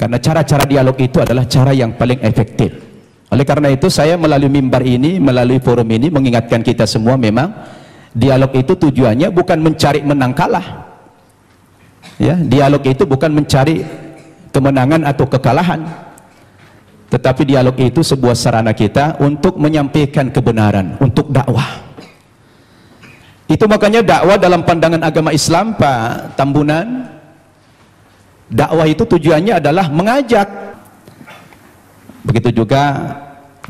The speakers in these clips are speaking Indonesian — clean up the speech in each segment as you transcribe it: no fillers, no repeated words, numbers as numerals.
Karena cara-cara dialog itu adalah cara yang paling efektif. Oleh karena itu saya melalui mimbar ini, melalui forum ini mengingatkan kita semua, memang dialog itu tujuannya bukan mencari menang kalah. Ya, dialog itu bukan mencari kemenangan atau kekalahan. Tetapi dialog itu sebuah sarana kita untuk menyampaikan kebenaran, untuk dakwah. Itu makanya dakwah dalam pandangan agama Islam, Pak Tambunan, dakwah itu tujuannya adalah mengajak. Begitu juga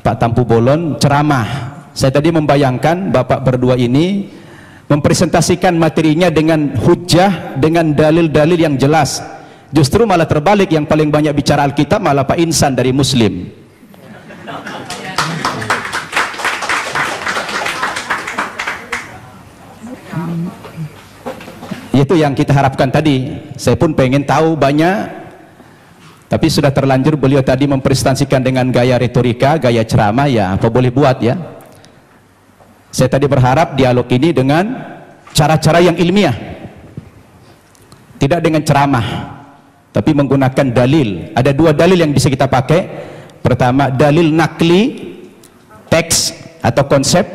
Pak Tampu Bolon ceramah. Saya tadi membayangkan Bapak berdua ini mempresentasikan materinya dengan hujjah, dengan dalil-dalil yang jelas. Justru malah terbalik, yang paling banyak bicara Alkitab malah Pak Insan dari Muslim. Itu yang kita harapkan tadi. Saya pun pengen tahu banyak, tapi sudah terlanjur beliau tadi mempresentasikan dengan gaya retorika, gaya ceramah, ya apa boleh buat ya. Saya tadi berharap dialog ini dengan cara-cara yang ilmiah, tidak dengan ceramah, tapi menggunakan dalil. Ada dua dalil yang bisa kita pakai. Pertama, dalil nakli, teks atau konsep.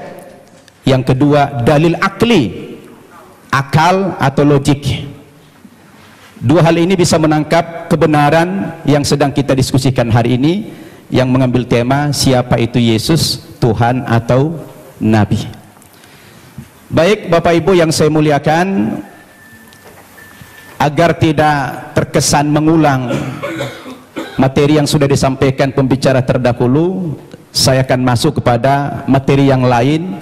Yang kedua, dalil akli, akal atau logik. Dua hal ini bisa menangkap kebenaran yang sedang kita diskusikan hari ini, yang mengambil tema siapa itu Yesus, Tuhan atau Nabi. Baik Bapak Ibu yang saya muliakan, agar tidak terkesan mengulang materi yang sudah disampaikan pembicara terdahulu, saya akan masuk kepada materi yang lain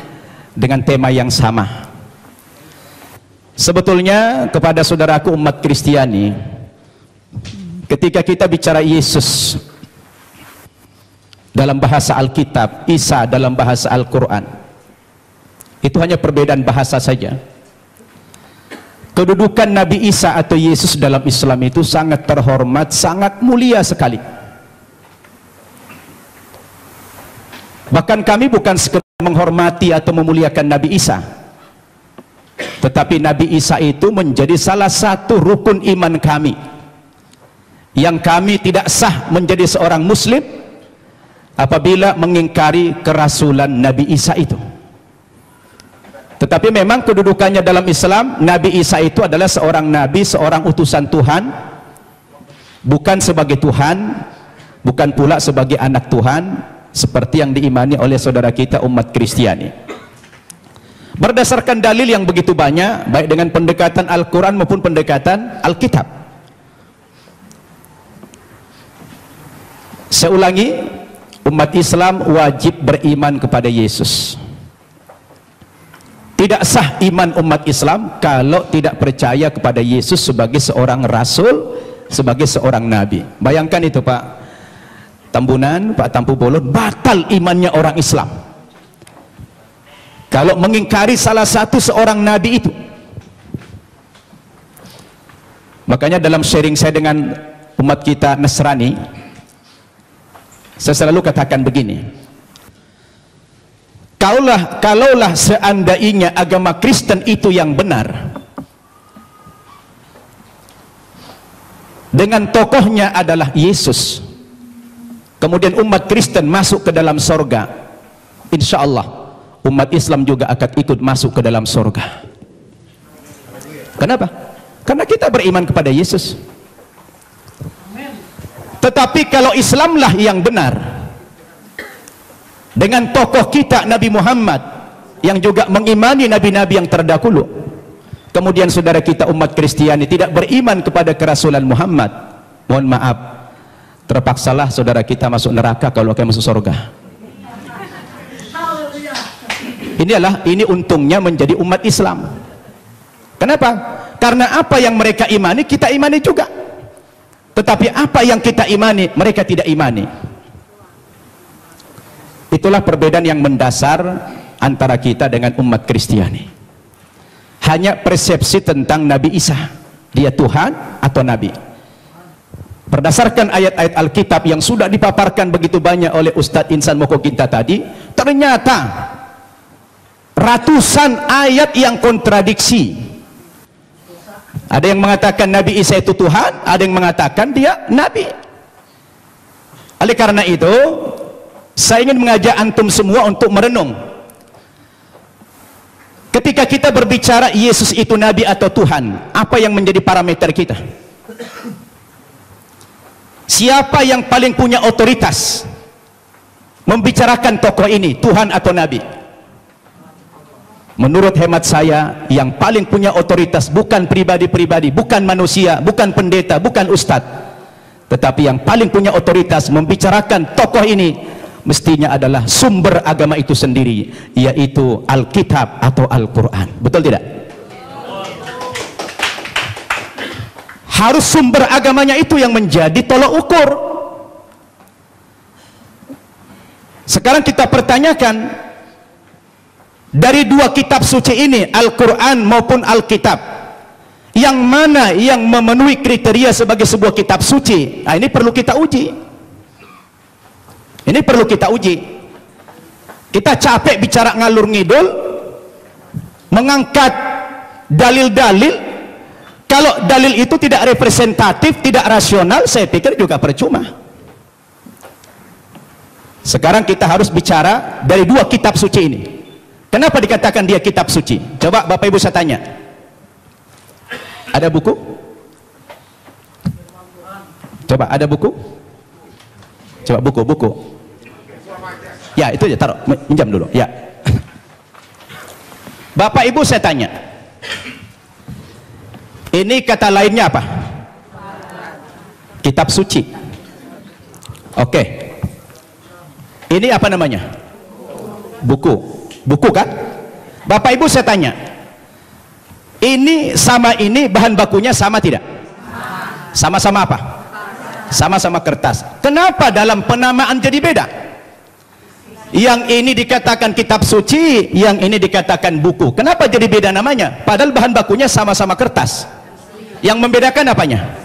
dengan tema yang sama. Sebetulnya kepada saudaraku umat Kristiani, ketika kita bicara Yesus dalam bahasa Alkitab, Isa dalam bahasa Al-Quran, itu hanya perbedaan bahasa saja. Kedudukan Nabi Isa atau Yesus dalam Islam itu sangat terhormat, sangat mulia sekali. Bahkan kami bukan sekedar menghormati atau memuliakan Nabi Isa, tetapi Nabi Isa itu menjadi salah satu rukun iman kami, yang kami tidak sah menjadi seorang muslim apabila mengingkari kerasulan Nabi Isa itu. Tetapi memang kedudukannya dalam Islam, Nabi Isa itu adalah seorang nabi, seorang utusan Tuhan, bukan sebagai Tuhan, bukan pula sebagai anak Tuhan, seperti yang diimani oleh saudara kita umat Kristiani. Berdasarkan dalil yang begitu banyak, baik dengan pendekatan Al-Quran maupun pendekatan Alkitab. Saya ulangi, umat Islam wajib beriman kepada Yesus. Tidak sah iman umat Islam kalau tidak percaya kepada Yesus sebagai seorang rasul, sebagai seorang nabi. Bayangkan itu Pak Tambunan, Pak Tampu Bolon, batal imannya orang Islam kalau mengingkari salah satu seorang nabi itu. Makanya dalam sharing saya dengan umat kita Nasrani, saya selalu katakan begini, kalaulah seandainya agama Kristen itu yang benar, dengan tokohnya adalah Yesus, kemudian umat Kristen masuk ke dalam sorga, insya Allah umat Islam juga akan ikut masuk ke dalam sorga. Kenapa? Karena kita beriman kepada Yesus. Tetapi kalau Islamlah yang benar, dengan tokoh kita Nabi Muhammad yang juga mengimani nabi-nabi yang terdahulu, kemudian saudara kita umat Kristiani tidak beriman kepada kerasulan Muhammad, mohon maaf, terpaksalah saudara kita masuk neraka kalau akan masuk surga. Ini untungnya menjadi umat Islam. Kenapa? Karena apa yang mereka imani kita imani juga, tetapi apa yang kita imani mereka tidak imani. Itulah perbedaan yang mendasar antara kita dengan umat Kristiani. Hanya persepsi tentang Nabi Isa, dia Tuhan atau Nabi. Berdasarkan ayat-ayat Alkitab yang sudah dipaparkan begitu banyak oleh Ustadz Insan Mokoginta tadi, ternyata ratusan ayat yang kontradiksi. Ada yang mengatakan Nabi Isa itu Tuhan, ada yang mengatakan dia Nabi. Oleh karena itu, saya ingin mengajak antum semua untuk merenung. Ketika kita berbicara Yesus itu Nabi atau Tuhan, apa yang menjadi parameter kita? Siapa yang paling punya otoritas membicarakan tokoh ini, Tuhan atau Nabi? Menurut hemat saya, yang paling punya otoritas bukan pribadi-pribadi, bukan manusia, bukan pendeta, bukan ustadz, tetapi yang paling punya otoritas membicarakan tokoh ini mestinya adalah sumber agama itu sendiri, yaitu Alkitab atau Al-Quran. Betul tidak? Harus sumber agamanya itu yang menjadi tolok ukur. Sekarang kita pertanyakan, dari dua kitab suci ini, Al-Quran maupun Alkitab, yang mana yang memenuhi kriteria sebagai sebuah kitab suci? Nah, ini perlu kita uji. Ini perlu kita uji. Kita capek bicara ngalur ngidul, mengangkat dalil-dalil. Kalau dalil itu tidak representatif, tidak rasional, saya pikir juga percuma. Sekarang kita harus bicara dari dua kitab suci ini. Kenapa dikatakan dia kitab suci? Coba Bapak Ibu saya tanya. Ada buku? Coba, ada buku? Coba buku. Ya, itu aja, taruh, pinjam dulu. Ya. Bapak Ibu saya tanya. Ini kata lainnya apa? Kitab suci. Oke. Ini apa namanya? Buku. Buku kan? Bapak Ibu saya tanya. Ini sama ini bahan bakunya sama tidak? Sama-sama apa? Sama-sama kertas. Kenapa dalam penamaan jadi beda? Yang ini dikatakan kitab suci, yang ini dikatakan buku. Kenapa jadi beda namanya? Padahal bahan bakunya sama-sama kertas. Yang membedakan apanya?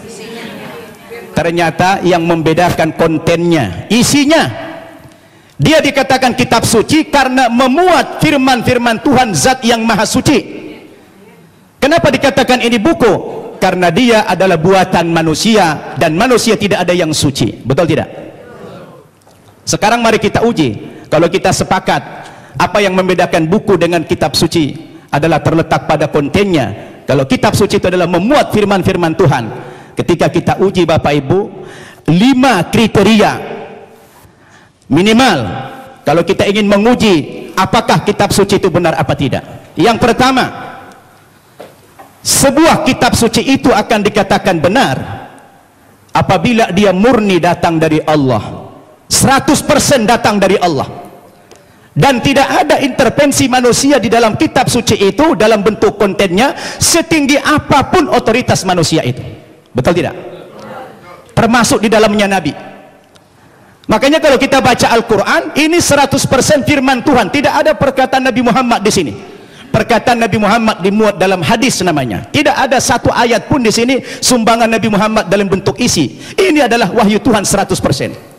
Ternyata yang membedakan kontennya, isinya. Dia dikatakan kitab suci karena memuat firman-firman Tuhan Zat yang Maha Suci. Kenapa dikatakan ini buku? Karena dia adalah buatan manusia, dan manusia tidak ada yang suci. Betul tidak? Sekarang mari kita uji. Kalau kita sepakat apa yang membedakan buku dengan kitab suci adalah terletak pada kontennya. Kalau kitab suci itu adalah memuat firman-firman Tuhan. Ketika kita uji Bapak Ibu, 5 kriteria minimal kalau kita ingin menguji apakah kitab suci itu benar apa tidak. Yang pertama, sebuah kitab suci itu akan dikatakan benar apabila dia murni datang dari Allah, 100% datang dari Allah, dan tidak ada intervensi manusia di dalam kitab suci itu dalam bentuk kontennya, setinggi apapun otoritas manusia itu. Betul tidak? Termasuk di dalamnya Nabi. Makanya kalau kita baca Al-Quran, ini 100% firman Tuhan, tidak ada perkataan Nabi Muhammad di sini. Perkataan Nabi Muhammad dimuat dalam hadis namanya. Tidak ada satu ayat pun di sini sumbangan Nabi Muhammad dalam bentuk isi. Ini adalah wahyu Tuhan 100%.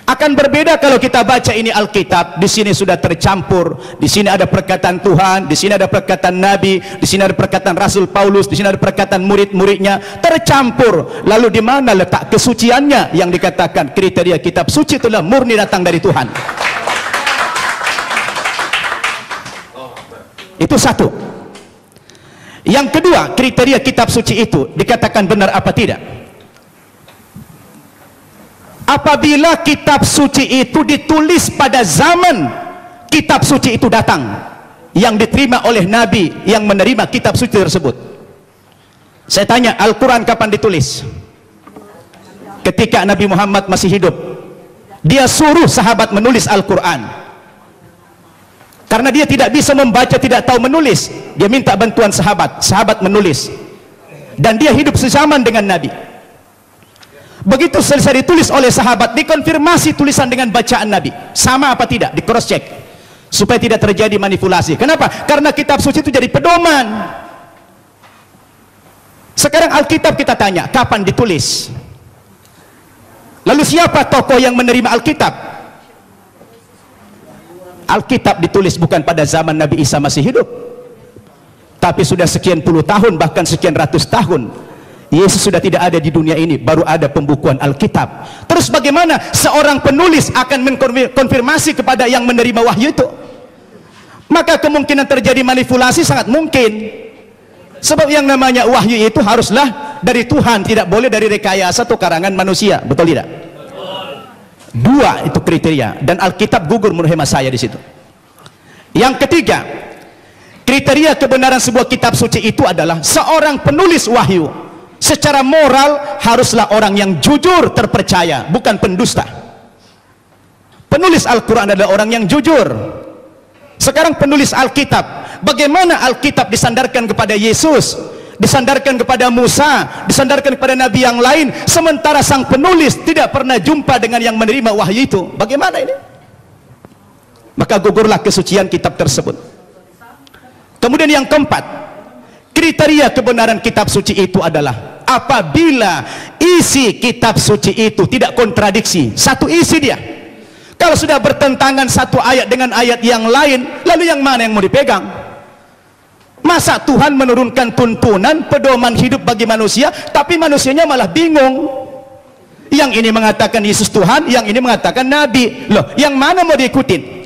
Akan berbeda kalau kita baca ini Alkitab, di sini sudah tercampur. Di sini ada perkataan Tuhan, di sini ada perkataan Nabi, di sini ada perkataan Rasul Paulus, di sini ada perkataan murid-muridnya, tercampur. Lalu di mana letak kesuciannya yang dikatakan kriteria kitab suci itulah murni datang dari Tuhan? Itu satu. Yang kedua, kriteria kitab suci itu dikatakan benar apa tidak? Apabila kitab suci itu ditulis pada zaman kitab suci itu datang, yang diterima oleh Nabi yang menerima kitab suci tersebut. Saya tanya, Al-Quran kapan ditulis? Ketika Nabi Muhammad masih hidup. Dia suruh sahabat menulis Al-Quran. Karena dia tidak bisa membaca, tidak tahu menulis, dia minta bantuan sahabat, sahabat menulis, dan dia hidup sezaman dengan Nabi. Begitu selesai ditulis oleh sahabat, dikonfirmasi tulisan dengan bacaan Nabi, sama apa tidak, di cross check, supaya tidak terjadi manipulasi. Kenapa? Karena kitab suci itu jadi pedoman. Sekarang Alkitab kita tanya, kapan ditulis? Lalu siapa tokoh yang menerima Alkitab? Alkitab ditulis bukan pada zaman Nabi Isa masih hidup, tapi sudah sekian puluh tahun, bahkan sekian ratus tahun Yesus sudah tidak ada di dunia ini, baru ada pembukuan Alkitab. Terus bagaimana seorang penulis akan mengkonfirmasi kepada yang menerima wahyu itu? Maka kemungkinan terjadi manipulasi sangat mungkin. Sebab yang namanya wahyu itu haruslah dari Tuhan, tidak boleh dari rekayasa atau karangan manusia. Betul tidak? Dua itu kriteria, dan Alkitab gugur menurut hemat saya di situ. Yang ketiga, kriteria kebenaran sebuah kitab suci itu adalah seorang penulis wahyu secara moral haruslah orang yang jujur, terpercaya, bukan pendusta. Penulis Al-Quran adalah orang yang jujur. Sekarang penulis Alkitab, bagaimana Alkitab disandarkan kepada Yesus, disandarkan kepada Musa, disandarkan kepada Nabi yang lain, sementara sang penulis tidak pernah jumpa dengan yang menerima wahyu itu? Bagaimana ini? Maka gugurlah kesucian kitab tersebut. Kemudian yang keempat, kriteria kebenaran kitab suci itu adalah apabila isi kitab suci itu tidak kontradiksi, satu isi dia. Kalau sudah bertentangan satu ayat dengan ayat yang lain, lalu yang mana yang mau dipegang? Masa Tuhan menurunkan tuntunan pedoman hidup bagi manusia, tapi manusianya malah bingung. Yang ini mengatakan Yesus Tuhan, yang ini mengatakan Nabi. Loh, yang mana mau diikutin?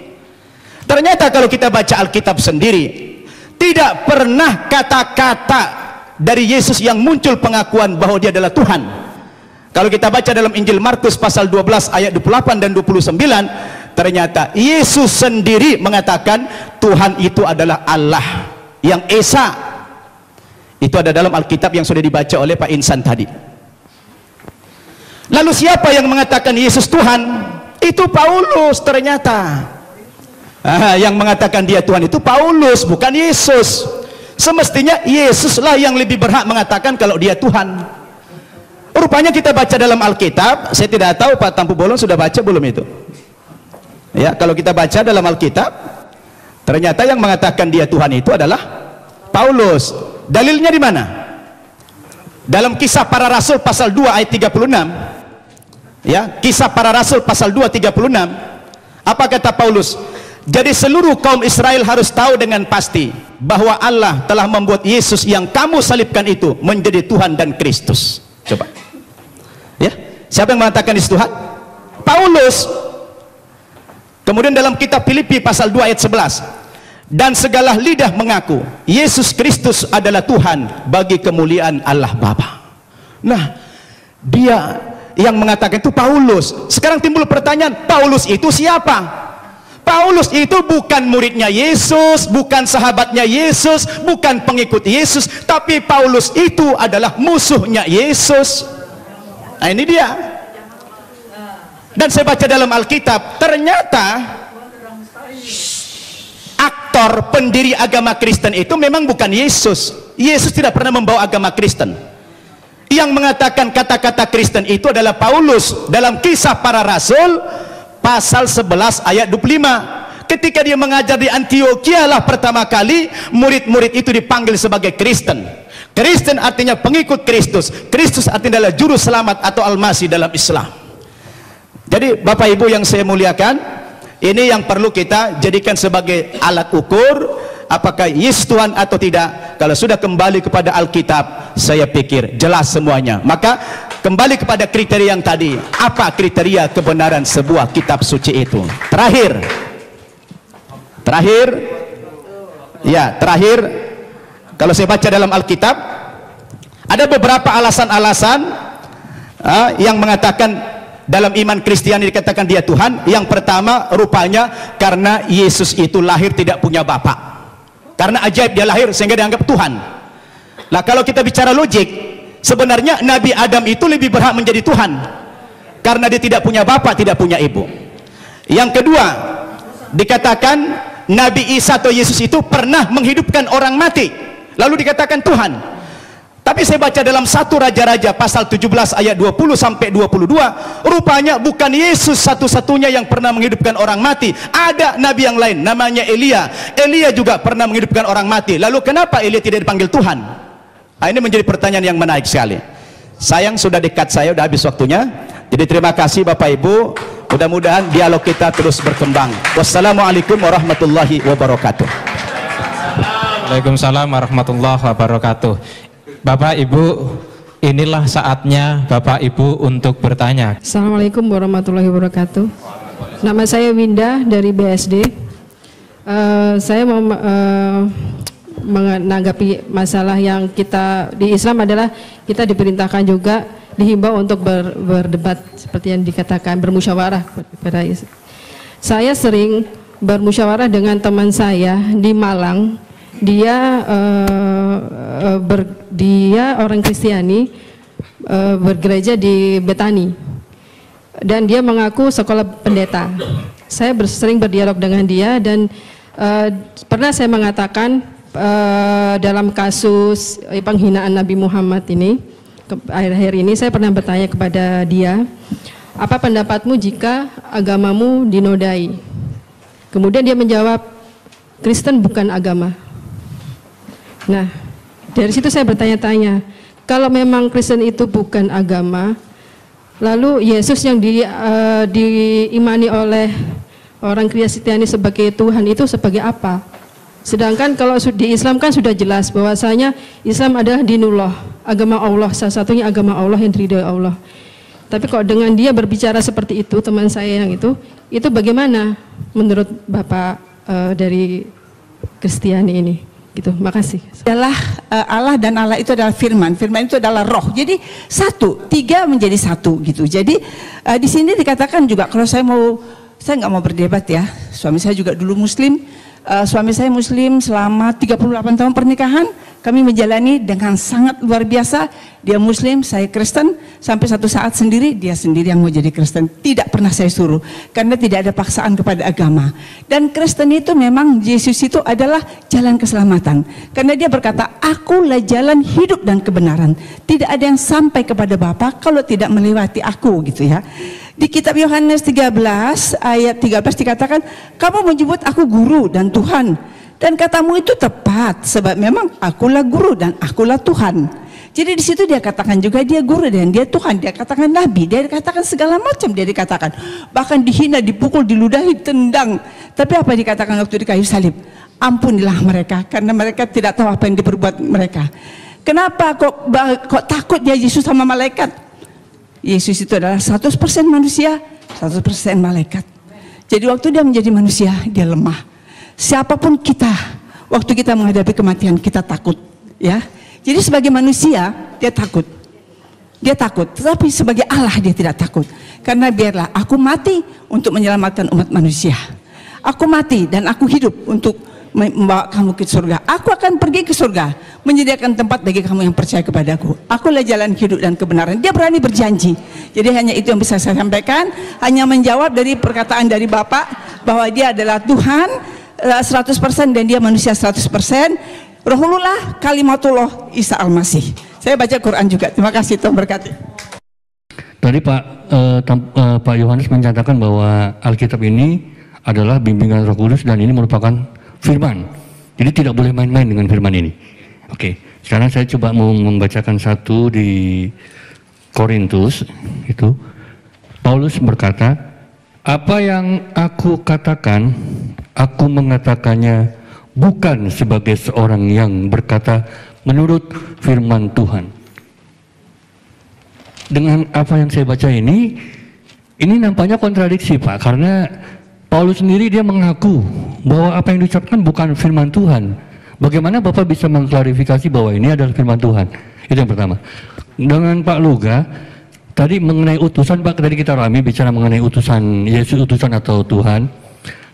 Ternyata kalau kita baca Alkitab sendiri, tidak pernah kata-kata dari Yesus yang muncul pengakuan bahwa dia adalah Tuhan. Kalau kita baca dalam Injil Markus pasal 12 ayat 28 dan 29, ternyata Yesus sendiri mengatakan Tuhan itu adalah Allah yang Esa. Itu ada dalam Alkitab yang sudah dibaca oleh Pak Insan tadi. Lalu siapa yang mengatakan Yesus Tuhan? Itu Paulus ternyata. Yang mengatakan dia Tuhan itu Paulus, bukan Yesus. Semestinya Yesuslah yang lebih berhak mengatakan kalau dia Tuhan. Rupanya kita baca dalam Alkitab, saya tidak tahu Pak Tampu Bolon sudah baca belum itu. Ya, kalau kita baca dalam Alkitab, ternyata yang mengatakan dia Tuhan itu adalah Paulus. Dalilnya di mana? Dalam Kisah Para Rasul pasal 2 ayat 36. Ya, Kisah Para Rasul pasal 2 36. Apa kata Paulus? Jadi seluruh kaum Israel harus tahu dengan pasti bahwa Allah telah membuat Yesus yang kamu salibkan itu menjadi Tuhan dan Kristus. Coba. Ya, siapa yang mengatakan Yesus Tuhan? Paulus. Kemudian dalam kitab Filipi pasal 2 ayat 11, dan segala lidah mengaku Yesus Kristus adalah Tuhan bagi kemuliaan Allah Bapa. Nah, dia yang mengatakan itu Paulus. Sekarang timbul pertanyaan, Paulus itu siapa? Paulus itu bukan muridnya Yesus, bukan sahabatnya Yesus, bukan pengikut Yesus, tapi Paulus itu adalah musuhnya Yesus. Nah, ini dia. Dan saya baca dalam Alkitab, ternyata aktor pendiri agama Kristen itu memang bukan Yesus. Yesus tidak pernah membawa agama Kristen. Yang mengatakan kata-kata Kristen itu adalah Paulus dalam Kisah Para Rasul pasal 11 ayat 25. Ketika dia mengajar di Antioquia lah pertama kali murid-murid itu dipanggil sebagai Kristen. Kristen artinya pengikut Kristus. Kristus artinya adalah juru selamat atau Al-Masih dalam Islam. Jadi Bapak Ibu yang saya muliakan, ini yang perlu kita jadikan sebagai alat ukur apakah Yesus Tuhan atau tidak. Kalau sudah kembali kepada Alkitab, saya pikir jelas semuanya. Maka kembali kepada kriteria yang tadi. Apa kriteria kebenaran sebuah kitab suci itu? Terakhir, kalau saya baca dalam Alkitab, ada beberapa alasan-alasan yang mengatakan dalam iman Kristiani dikatakan dia Tuhan. Yang pertama, rupanya karena Yesus itu lahir tidak punya bapak. Karena ajaib dia lahir sehingga dianggap Tuhan. Nah, kalau kita bicara logik, sebenarnya Nabi Adam itu lebih berhak menjadi Tuhan karena dia tidak punya bapak, tidak punya ibu. Yang kedua, dikatakan Nabi Isa atau Yesus itu pernah menghidupkan orang mati, lalu dikatakan Tuhan. Tapi saya baca dalam 1 Raja-Raja pasal 17 ayat 20 sampai 22, rupanya bukan Yesus satu-satunya yang pernah menghidupkan orang mati. Ada nabi yang lain namanya Elia. Elia juga pernah menghidupkan orang mati. Lalu kenapa Elia tidak dipanggil Tuhan? Nah, ini menjadi pertanyaan yang menarik sekali. Sayang sudah dekat, saya sudah habis waktunya. Jadi terima kasih Bapak Ibu. Mudah-mudahan dialog kita terus berkembang. Wassalamualaikum warahmatullahi wabarakatuh. Waalaikumsalam warahmatullahi wabarakatuh. Bapak Ibu, inilah saatnya Bapak Ibu untuk bertanya. Assalamualaikum warahmatullahi wabarakatuh. Nama saya Winda dari BSD. Saya mau menanggapi masalah yang kita di Islam adalah kita diperintahkan juga dihimbau untuk berdebat seperti yang dikatakan, bermusyawarah kepada Islam. Saya sering bermusyawarah dengan teman saya di Malang. Dia orang Kristiani, bergereja di Betani, dan dia mengaku sekolah pendeta. Saya sering berdialog dengan dia, dan pernah saya mengatakan dalam kasus penghinaan Nabi Muhammad ini, akhir-akhir ini saya pernah bertanya kepada dia, apa pendapatmu jika agamamu dinodai? Kemudian dia menjawab, Kristen bukan agama. Nah, dari situ saya bertanya-tanya, kalau memang Kristen itu bukan agama, lalu Yesus yang diimani oleh orang Kristiani sebagai Tuhan itu sebagai apa? Sedangkan kalau di Islam kan sudah jelas bahwasanya Islam adalah dinullah, agama Allah, salah satunya agama Allah yang diridhoi Allah. Tapi kalau dengan dia berbicara seperti itu, teman saya yang itu bagaimana menurut Bapak dari Kristiani ini? Gitu, makasih. Adalah Allah, dan Allah itu adalah firman. Firman itu adalah roh. Jadi satu, tiga menjadi satu gitu. Jadi di sini dikatakan juga, kalau saya nggak mau berdebat ya. Suami saya juga dulu Muslim. Suami saya Muslim selama 38 tahun pernikahan. Kami menjalani dengan sangat luar biasa. Dia Muslim, saya Kristen. Sampai satu saat sendiri, dia sendiri yang mau jadi Kristen. Tidak pernah saya suruh, karena tidak ada paksaan kepada agama. Dan Kristen itu memang, Yesus itu adalah jalan keselamatan. Karena dia berkata, akulah jalan hidup dan kebenaran. Tidak ada yang sampai kepada Bapa kalau tidak melewati aku, gitu ya. Di kitab Yohanes 13 ayat 13 dikatakan, kamu menyebut aku guru dan Tuhan, dan katamu itu tepat, sebab memang akulah guru dan akulah Tuhan. Jadi di situ dia katakan juga dia guru dan dia Tuhan, dia katakan nabi, dia katakan segala macam, dia dikatakan bahkan dihina, dipukul, diludahi, ditendang. Tapi apa dikatakan waktu di kayu salib? Ampunilah mereka, karena mereka tidak tahu apa yang diperbuat mereka. Kenapa kok takut dia Yesus sama malaikat? Yesus itu adalah 100% manusia, 100% malaikat. Jadi waktu dia menjadi manusia, dia lemah. Siapapun kita, waktu kita menghadapi kematian, kita takut, ya. Jadi sebagai manusia, dia takut. Dia takut, tetapi sebagai Allah dia tidak takut. Karena biarlah aku mati untuk menyelamatkan umat manusia. Aku mati dan aku hidup untuk membawa kamu ke surga. Aku akan pergi ke surga, menyediakan tempat bagi kamu yang percaya kepadaku. Akulah jalan hidup dan kebenaran. Dia berani berjanji. Jadi hanya itu yang bisa saya sampaikan. Hanya menjawab dari perkataan dari Bapak bahwa dia adalah Tuhan 100% dan dia manusia 100%. Rohullah kalimatullah Isa Al-Masih. Saya baca Quran juga. Terima kasih, Tuhan berkati. Tadi Pak Yohanes mencatatkan bahwa Alkitab ini adalah bimbingan Roh Kudus dan ini merupakan firman. Jadi tidak boleh main-main dengan firman ini. Oke, sekarang saya coba mau membacakan satu di Korintus. Itu Paulus berkata, apa yang aku katakan, aku mengatakannya bukan sebagai seorang yang berkata menurut firman Tuhan. Dengan apa yang saya baca ini nampaknya kontradiksi, Pak, karena Paulus sendiri dia mengaku bahwa apa yang diucapkan bukan firman Tuhan. Bagaimana Bapak bisa mengklarifikasi bahwa ini adalah firman Tuhan? Itu yang pertama. Dengan Pak Luga tadi mengenai utusan, Pak, tadi kita ramai bicara mengenai utusan Yesus, utusan atau Tuhan.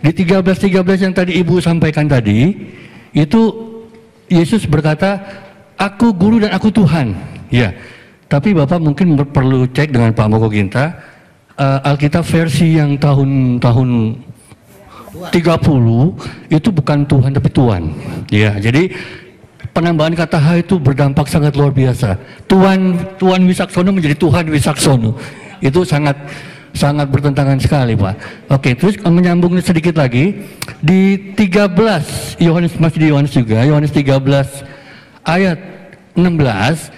Di 13:13 yang tadi Ibu sampaikan tadi, itu Yesus berkata, aku guru dan aku Tuhan. Ya, tapi Bapak mungkin perlu cek dengan Pak Moko Ginta, Alkitab versi yang tahun 30 itu bukan Tuhan tapi Tuhan. Ya, jadi penambahan kata H itu berdampak sangat luar biasa. Tuhan Wisaksono menjadi Tuhan Wisaksono. Itu sangat bertentangan sekali, Pak. Oke, terus menyambung sedikit lagi di 13 Yohanes, masih di Yohanes juga, Yohanes 13 ayat 16.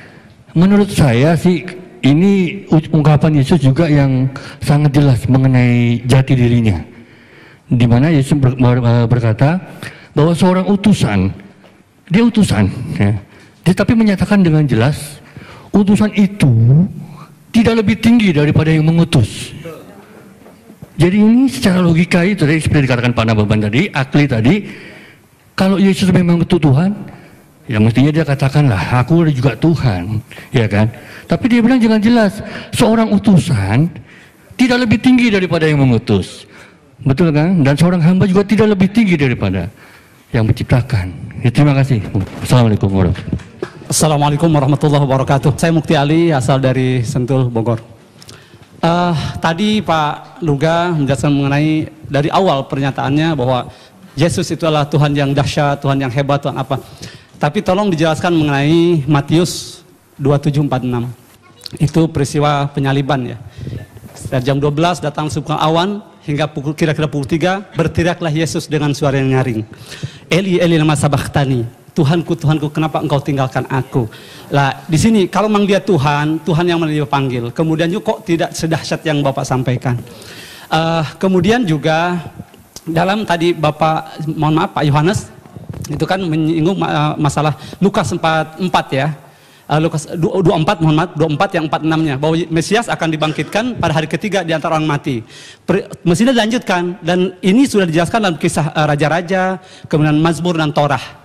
Menurut saya sih ini ungkapan Yesus juga yang sangat jelas mengenai jati dirinya, di mana Yesus berkata bahwa seorang utusan, dia utusan, ya. Dia tapi menyatakan dengan jelas, utusan itu tidak lebih tinggi daripada yang mengutus. Jadi ini secara logika itu tadi seperti dikatakan Pak Nababan tadi, Akli tadi, kalau Yesus memang betul Tuhan, ya mestinya dia katakanlah, aku juga Tuhan, ya kan? Tapi dia bilang jangan jelas, seorang utusan tidak lebih tinggi daripada yang mengutus, betul kan? Dan seorang hamba juga tidak lebih tinggi daripada yang menciptakan. Ya, terima kasih. Assalamualaikum warahmatullahi wabarakatuh. Assalamualaikum warahmatullahi wabarakatuh. Saya Mukti Ali, asal dari Sentul, Bogor. Tadi Pak Luga menjelaskan mengenai dari awal pernyataannya bahwa Yesus itu adalah Tuhan yang dahsyat, Tuhan yang hebat, Tuhan apa. Tapi tolong dijelaskan mengenai Matius 27:46. Itu peristiwa penyaliban ya. Dari jam 12 datang sebuah awan hingga kira-kira pukul 3 berteriaklah Yesus dengan suara yang nyaring. Eli Eli lama sabachthani. Tuhanku, Tuhanku, kenapa engkau tinggalkan aku? Lah, di sini kalau memang dia Tuhan, Tuhan yang dia panggil. Kemudian juga kok tidak sedahsyat yang Bapak sampaikan. Kemudian juga dalam tadi Bapak, mohon maaf Pak Yohanes, itu kan menyinggung masalah Lukas 4 ya. Lukas 24, mohon maaf, 24 yang 46-nya, bahwa Mesias akan dibangkitkan pada hari ketiga di antara orang mati. Mestinya dilanjutkan, dan ini sudah dijelaskan dalam kisah Raja-Raja, kemudian Mazmur dan Torah.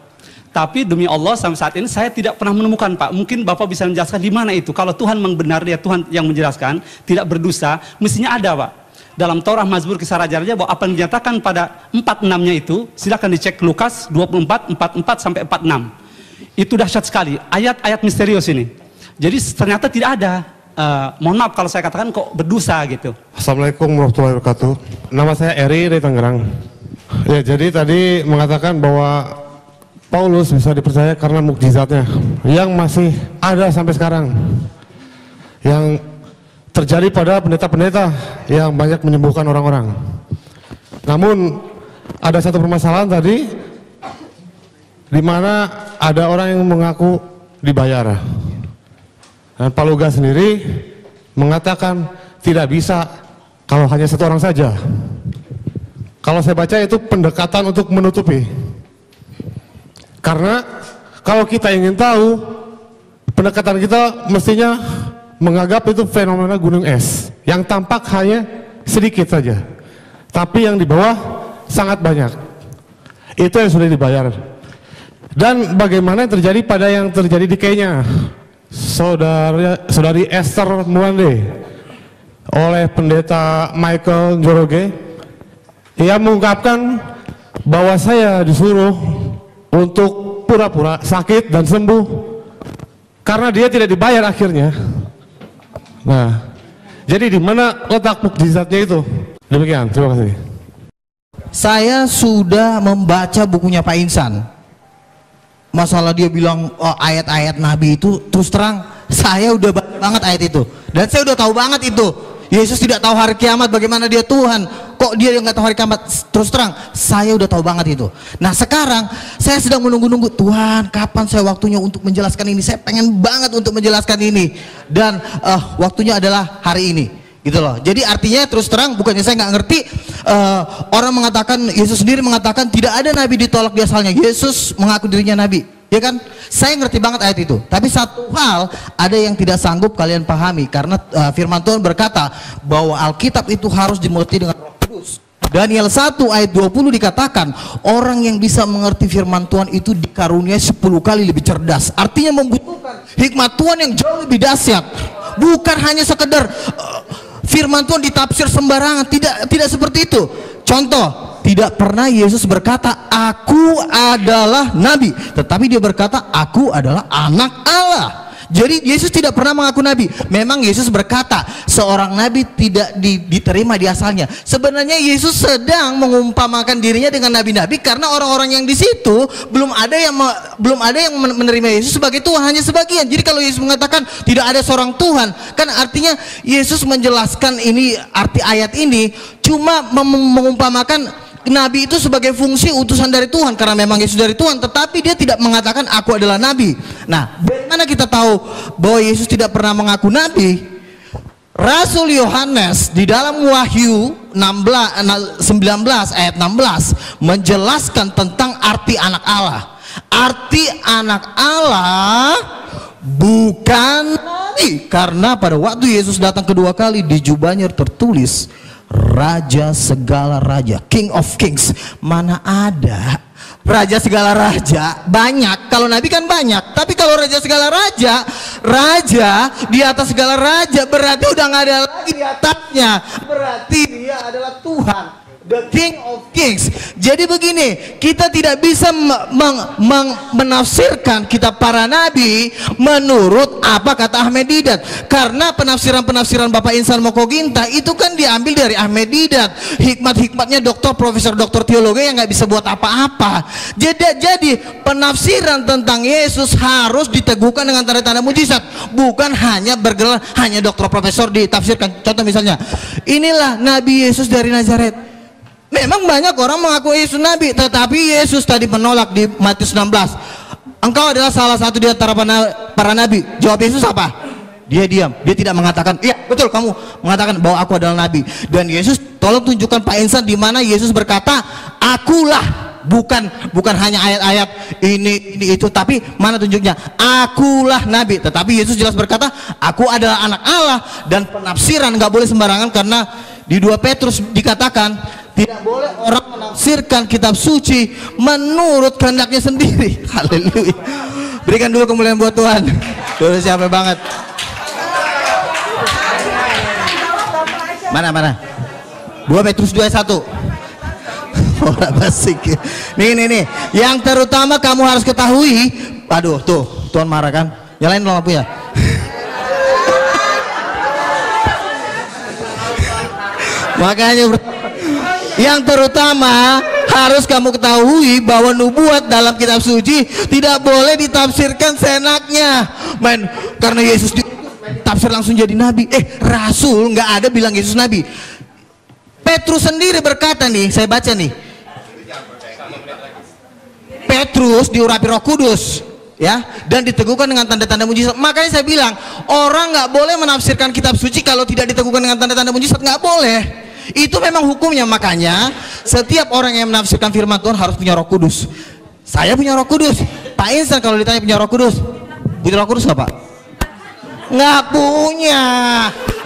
Tapi demi Allah sampai saat ini saya tidak pernah menemukan Pak. Mungkin Bapak bisa menjelaskan di mana itu. Kalau Tuhan memang benar, dia Tuhan yang menjelaskan, tidak berdosa, mestinya ada Pak. Dalam Torah, Mazmur, kisah Raja-Raja, bahwa apa yang dinyatakan pada 46-nya itu, silakan dicek Lukas 24, 44 sampai 46. Itu dahsyat sekali, ayat-ayat misterius ini. Jadi ternyata tidak ada. Mohon maaf kalau saya katakan kok berdosa gitu. Assalamualaikum warahmatullahi wabarakatuh. Nama saya Eri dari Tangerang. Ya, jadi tadi mengatakan bahwa Paulus bisa dipercaya karena mukjizatnya yang masih ada sampai sekarang, yang terjadi pada pendeta-pendeta yang banyak menyembuhkan orang-orang. Namun ada satu permasalahan tadi, di mana ada orang yang mengaku dibayar. Dan Pak Luga sendiri mengatakan tidak bisa kalau hanya satu orang saja. Kalau saya baca itu pendekatan untuk menutupi. Karena kalau kita ingin tahu, pendekatan kita mestinya menganggap itu fenomena gunung es yang tampak hanya sedikit saja, tapi yang di bawah sangat banyak. Itu yang sudah dibayar. Dan bagaimana yang terjadi pada yang terjadi di Kenya, saudari Esther Mwande oleh pendeta Michael Njoroge, ia mengungkapkan bahwa saya disuruh untuk pura-pura sakit dan sembuh karena dia tidak dibayar akhirnya. Nah, jadi di mana letak mukjizatnya itu? Demikian, terima kasih. Saya sudah membaca bukunya Pak Insan. Masalah dia bilang ayat-ayat Nabi itu, terus terang saya udah baca banget ayat itu, dan saya udah tahu banget itu Yesus tidak tahu hari kiamat, bagaimana dia Tuhan, kok dia yang nggak tahu hari kiamat. Terus terang saya udah tahu banget itu. Nah sekarang saya sedang menunggu-nunggu, Tuhan kapan saya waktunya untuk menjelaskan ini, saya pengen banget untuk menjelaskan ini, dan waktunya adalah hari ini gitu loh. Jadi artinya terus terang bukannya saya nggak ngerti, orang mengatakan, Yesus sendiri mengatakan tidak ada nabi ditolak di asalnya. Yesus mengaku dirinya nabi, ya kan? Saya ngerti banget ayat itu. Tapi satu hal ada yang tidak sanggup kalian pahami, karena firman Tuhan berkata bahwa Alkitab itu harus dimengerti dengan Roh Kudus. Daniel 1 ayat 20 dikatakan orang yang bisa mengerti firman Tuhan itu dikaruniai 10 kali lebih cerdas. Artinya membutuhkan hikmat Tuhan yang jauh lebih dahsyat. Bukan hanya sekedar firman Tuhan ditafsir sembarangan, tidak seperti itu. Contoh, tidak pernah Yesus berkata aku adalah nabi, tetapi dia berkata aku adalah anak Allah. Jadi Yesus tidak pernah mengaku nabi. Memang Yesus berkata seorang nabi tidak diterima di asalnya. Sebenarnya Yesus sedang mengumpamakan dirinya dengan nabi-nabi, karena orang-orang yang di situ belum ada yang menerima Yesus sebagai Tuhan, hanya sebagian. Jadi kalau Yesus mengatakan tidak ada seorang Tuhan, kan artinya Yesus menjelaskan ini, arti ayat ini cuma mengumpamakan nabi itu sebagai fungsi utusan dari Tuhan, karena memang Yesus dari Tuhan, tetapi dia tidak mengatakan aku adalah nabi. Nah, bagaimana kita tahu bahwa Yesus tidak pernah mengaku nabi? Rasul Yohanes di dalam Wahyu 19 ayat 16 menjelaskan tentang arti anak Allah. Arti anak Allah bukan Tapi karena pada waktu Yesus datang kedua kali, di jubahnya tertulis Raja segala raja, King of Kings. Mana ada raja segala raja? Banyak. Kalau Nabi kan banyak. Tapi kalau raja segala raja, raja di atas segala raja, berarti udah nggak ada lagi di atasnya. Berarti dia adalah Tuhan, the King of Kings. Jadi begini, kita tidak bisa menafsirkan kitab para nabi menurut apa kata Ahmed Didat, karena penafsiran-penafsiran Bapak Insan Mokoginta itu kan diambil dari Ahmed Didat. Hikmat-hikmatnya doktor, profesor, doktor teologi yang nggak bisa buat apa-apa. Jadi penafsiran tentang Yesus harus diteguhkan dengan tanda-tanda mujizat, bukan hanya bergelar hanya doktor profesor ditafsirkan. Contoh misalnya, inilah Nabi Yesus dari Nazaret. Memang banyak orang mengaku Yesus Nabi, tetapi Yesus tadi menolak di Matius 16. Engkau adalah salah satu di antara para nabi. Jawab Yesus apa? Dia diam, dia tidak mengatakan, iya betul kamu mengatakan bahwa aku adalah nabi. Dan Yesus, tolong tunjukkan Pak Insan di mana Yesus berkata, akulah. Bukan hanya ayat-ayat ini itu, tapi mana tunjuknya? Akulah nabi. Tetapi Yesus jelas berkata, aku adalah anak Allah. Dan penafsiran nggak boleh sembarangan, karena di 2 Petrus dikatakan tidak boleh orang menafsirkan kitab suci menurut kehendaknya sendiri. Haleluya. Berikan dulu kemuliaan buat Tuhan. Tuhan siapa banget. Mana? 2 Petrus 2:1. Orang basik. Nih. Yang terutama kamu harus ketahui. Aduh, tuh, Tuhan marah kan? Nyalain lampu ya. Makanya yang terutama harus kamu ketahui bahwa nubuat dalam kitab suci tidak boleh ditafsirkan seenaknya. Karena Yesus ditafsir langsung jadi nabi. Rasul nggak ada bilang Yesus nabi. Petrus sendiri berkata nih, saya baca nih. Petrus diurapi Roh Kudus, ya, dan diteguhkan dengan tanda-tanda mujizat. Makanya saya bilang, orang nggak boleh menafsirkan kitab suci kalau tidak diteguhkan dengan tanda-tanda mujizat, nggak boleh. Itu memang hukumnya. Makanya setiap orang yang menafsirkan firman Tuhan harus punya Roh Kudus. Saya punya Roh Kudus. Pak Insan kalau ditanya punya Roh Kudus, punya Roh Kudus nggak Pak? Nggak punya.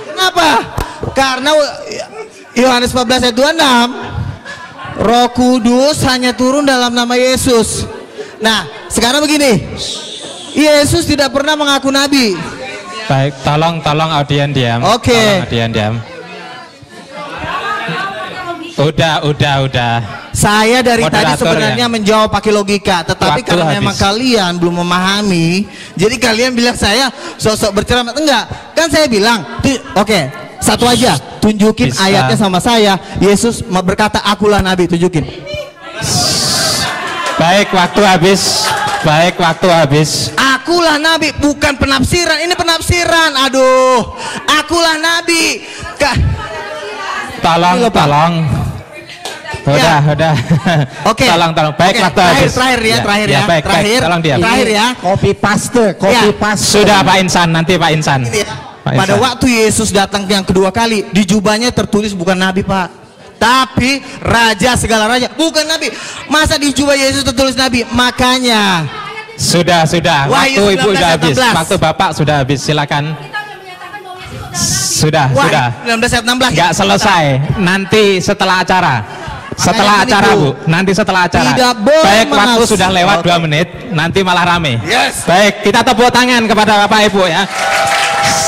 Kenapa? Karena Yohanes 14 ayat 26, Roh Kudus hanya turun dalam nama Yesus. Nah, sekarang begini, Yesus tidak pernah mengaku nabi. Baik, tolong audien diam. Oke. Tolong audien diam. Udah. Saya dari tadi Moderator sebenarnya menjawab pakai logika, tetapi Waktu karena habis. memang kalian belum memahami, jadi kalian bilang saya sosok berceramah. Enggak, kan saya bilang, oke, satu aja, tunjukin Bisa. ayatnya sama saya. Yesus berkata, akulah nabi, tunjukin. Baik, waktu habis. Akulah nabi, bukan penafsiran. Ini penafsiran. Aduh, akulah nabi. Tolong. Udah. Oke. Tolong. Baik, Oke, waktu habis. Terakhir ya. Baik. Tolong diam. Terakhir ya. Copy paste. Sudah Pak Insan, nanti Pak Insan. Ini ya. Pak Pada Insan. waktu Yesus datang yang kedua kali, di jubahnya tertulis bukan nabi Pak, tapi raja segala raja, bukan nabi. Masa di jubah Yesus tertulis nabi? Makanya Sudah. Wahyu Waktu Ibu 19, sudah habis. 16. Waktu Bapak sudah habis. Silakan. Sudah. 19 ayat 16. Nggak selesai. Nanti setelah acara. Setelah Makanya acara, gini, Bu. Nanti setelah acara. Tidak boleh Baik, waktu menafsir. sudah lewat Oke. 2 menit. Nanti malah rame. Yes. Baik, kita tepuk tangan kepada Bapak Ibu ya.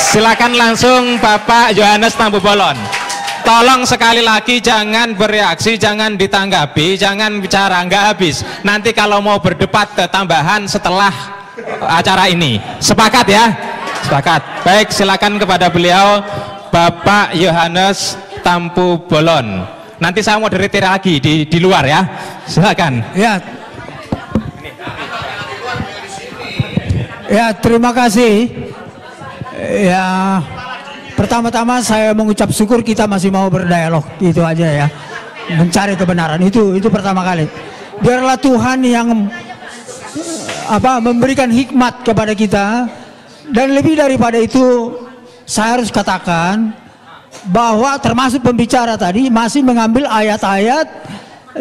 Silakan langsung Bapak Yohanes Tampu Bolon. Tolong sekali lagi jangan bereaksi, jangan ditanggapi, jangan bicara, nggak habis. Nanti kalau mau berdebat ketambahan setelah acara ini. Sepakat ya? Sepakat. Baik, silakan kepada beliau Bapak Yohanes Tampu Bolon. Nanti saya mau moderator lagi di luar ya. Silakan. Ya, terima kasih. Ya, pertama-tama saya mengucap syukur kita masih mau berdialog, itu aja ya. Mencari kebenaran itu pertama kali. Biarlah Tuhan yang memberikan hikmat kepada kita, dan lebih daripada itu saya harus katakan bahwa termasuk pembicara tadi masih mengambil ayat-ayat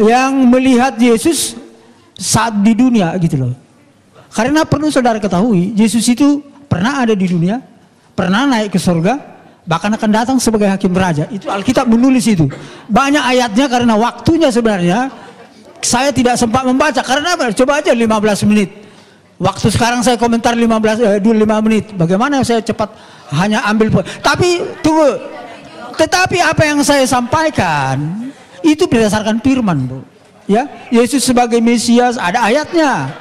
yang melihat Yesus saat di dunia gitu loh. Karena perlu saudara ketahui, Yesus itu pernah ada di dunia, pernah naik ke surga, bahkan akan datang sebagai hakim raja. Itu Alkitab menulis itu. Banyak ayatnya karena waktunya sebenarnya saya tidak sempat membaca. Karena apa? Coba aja 15 menit. Waktu sekarang saya komentar 5 menit. Bagaimana saya cepat hanya ambil poin. Tapi tunggu. Tetapi apa yang saya sampaikan itu berdasarkan firman, Bu. Ya, Yesus sebagai Mesias ada ayatnya.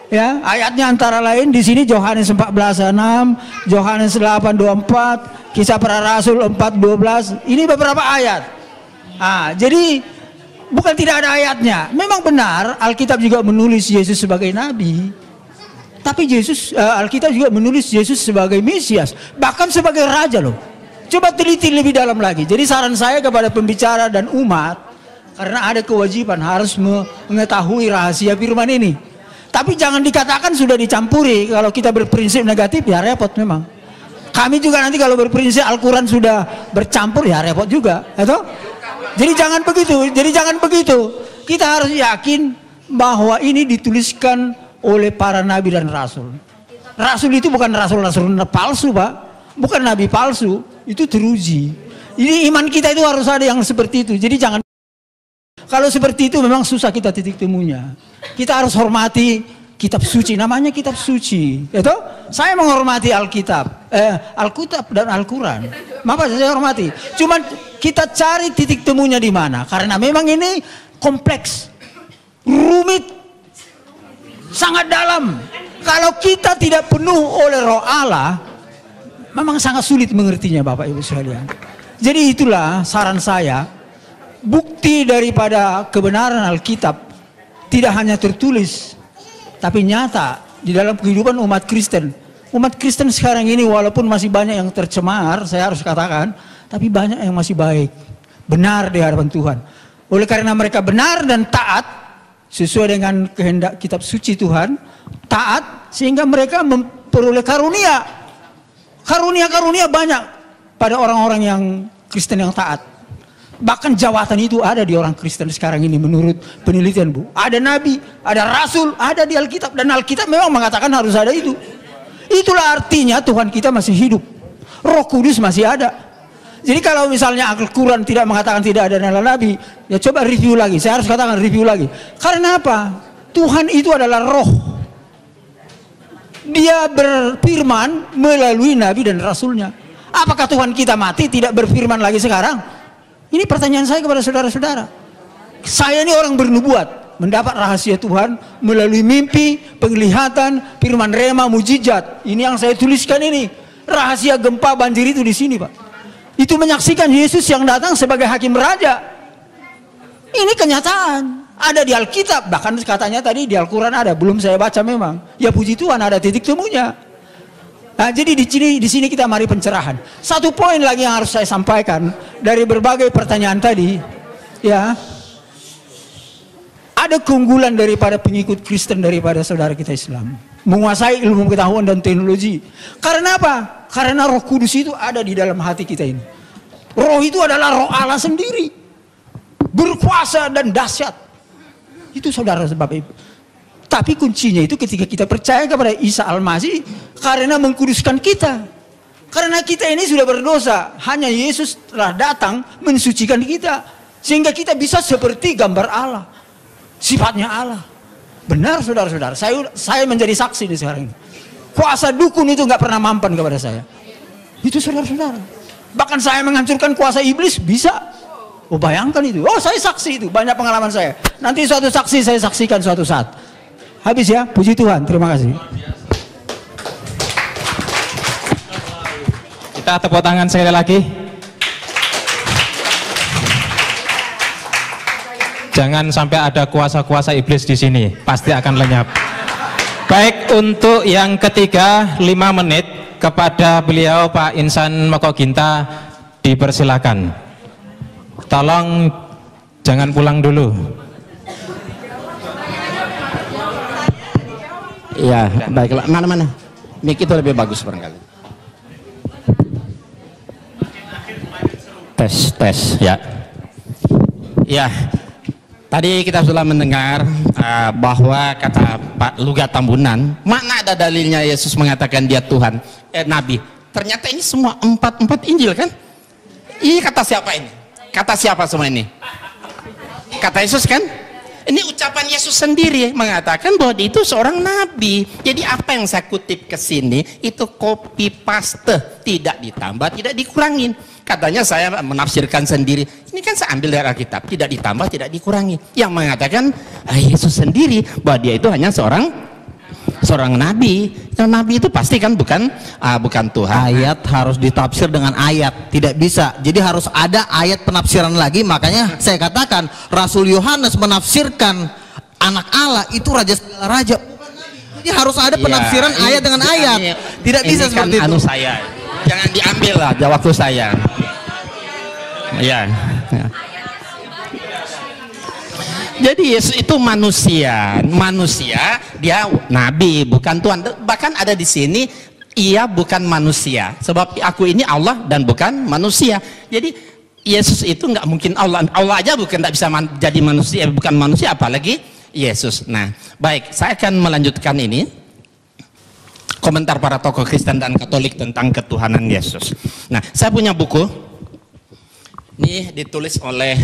Ya, ayatnya antara lain di sini Yohanes 14:6, Yohanes 8:24, Kisah Para Rasul 4:12. Ini beberapa ayat. Jadi bukan tidak ada ayatnya. Memang benar Alkitab juga menulis Yesus sebagai nabi. Tapi Alkitab juga menulis Yesus sebagai Mesias, bahkan sebagai raja loh. Coba teliti lebih dalam lagi. Jadi saran saya kepada pembicara dan umat, karena ada kewajiban harus mengetahui rahasia firman ini. Tapi jangan dikatakan sudah dicampuri. Kalau kita berprinsip negatif ya repot memang. Kami juga nanti kalau berprinsip Al-Quran sudah bercampur ya repot juga, atau? Jadi jangan begitu. Kita harus yakin bahwa ini dituliskan oleh para nabi dan rasul. Rasul itu bukan rasul-rasul palsu, Pak. Bukan nabi palsu, itu teruji. Ini iman kita itu harus ada yang seperti itu. Jadi jangan. Kalau seperti itu memang susah kita titik temunya. Kita harus hormati kitab suci, namanya kitab suci. Itu saya menghormati Alkitab, Alkitab dan Al-Quran. Maka saya hormati. Cuman kita cari titik temunya di mana? Karena memang ini kompleks, rumit, sangat dalam. Kalau kita tidak penuh oleh Roh Allah, memang sangat sulit mengertinya, Bapak Ibu sekalian. Jadi itulah saran saya. Bukti daripada kebenaran Alkitab tidak hanya tertulis, tapi nyata di dalam kehidupan umat Kristen. Umat Kristen sekarang ini walaupun masih banyak yang tercemar, saya harus katakan, tapi banyak yang masih baik, benar di hadapan Tuhan. Oleh karena mereka benar dan taat sesuai dengan kehendak kitab suci Tuhan, taat sehingga mereka memperoleh karunia. Karunia-karunia banyak pada orang-orang yang Kristen yang taat. Bahkan jawatan itu ada di orang Kristen sekarang ini menurut penelitian, Bu. Ada nabi, ada rasul, ada di Alkitab. Dan Alkitab memang mengatakan harus ada itu. Itulah artinya Tuhan kita masih hidup. Roh Kudus masih ada. Jadi kalau misalnya Al-Quran tidak mengatakan tidak ada nabi, ya coba review lagi. Saya harus katakan review lagi. Karena apa? Tuhan itu adalah roh. Dia berfirman melalui nabi dan rasulnya. Apakah Tuhan kita mati tidak berfirman lagi sekarang? Ini pertanyaan saya kepada saudara-saudara. Saya ini orang bernubuat, mendapat rahasia Tuhan melalui mimpi, penglihatan, firman rema, mujizat. Ini yang saya tuliskan ini. Rahasia gempa banjir itu di sini, Pak. Itu menyaksikan Yesus yang datang sebagai hakim raja. Ini kenyataan. Ada di Alkitab, bahkan katanya tadi di Al-Quran ada, belum saya baca memang. Ya puji Tuhan ada titik temunya. Nah, jadi di sini kita mari pencerahan. Satu poin lagi yang harus saya sampaikan dari berbagai pertanyaan tadi, ya. Ada keunggulan daripada pengikut Kristen daripada saudara kita Islam, menguasai ilmu pengetahuan dan teknologi. Karena apa? Karena Roh Kudus itu ada di dalam hati kita ini. Roh itu adalah Roh Allah sendiri, berkuasa dan dahsyat. Itu saudara sebab itu. Tapi kuncinya itu ketika kita percaya kepada Isa Al-Masih, karena mengkuduskan kita. Karena kita ini sudah berdosa, hanya Yesus telah datang mensucikan kita, sehingga kita bisa seperti gambar Allah, sifatnya Allah. Benar saudara-saudara, saya menjadi saksi di sekarang ini. Kuasa dukun itu nggak pernah mampan kepada saya. Itu saudara-saudara. Bahkan saya menghancurkan kuasa iblis bisa. Oh bayangkan itu. Oh saya saksi itu, banyak pengalaman saya. Nanti suatu saksi saya saksikan suatu saat. Habis ya, puji Tuhan, terima kasih. Kita tepuk tangan sekali lagi. Jangan sampai ada kuasa-kuasa iblis di sini, pasti akan lenyap. Baik, untuk yang ketiga 5 menit kepada beliau Pak Insan Mokoginta dipersilakan. Tolong jangan pulang dulu. Ya, baiklah. Mana-mana? Mic itu lebih bagus barangkali. Tes, ya. Ya, tadi kita sudah mendengar bahwa kata Pak Luga Tambunan, mana ada dalilnya Yesus mengatakan dia Tuhan, Nabi. ternyata ini semua empat Injil kan? Ini kata siapa ini? Kata siapa semua ini? Kata Yesus kan? Ini ucapan Yesus sendiri mengatakan bahwa dia itu seorang nabi. Jadi apa yang saya kutip ke sini itu copy paste, tidak ditambah, tidak dikurangin. Katanya saya menafsirkan sendiri. Ini kan saya ambil dari Alkitab, tidak ditambah, tidak dikurangi. Yang mengatakan Yesus sendiri bahwa dia itu hanya seorang nabi. Yang nabi itu pasti kan bukan Tuhan. Ayat harus ditafsir dengan ayat, tidak bisa. Jadi harus ada ayat penafsiran lagi. Makanya saya katakan Rasul Yohanes menafsirkan anak Allah itu raja segala raja. Jadi harus ada penafsiran ayat dengan ayat. Tidak bisa seperti kan itu. Saya jangan diambil lah waktu saya. Ya. Jadi Yesus itu manusia dia nabi bukan Tuhan. Bahkan ada di sini ia bukan manusia sebab aku ini Allah dan bukan manusia. Jadi Yesus itu nggak mungkin Allah aja bukan nggak bisa jadi manusia, bukan manusia apalagi Yesus. Nah baik, saya akan melanjutkan ini komentar para tokoh Kristen dan Katolik tentang ketuhanan Yesus. Nah saya punya buku ini ditulis oleh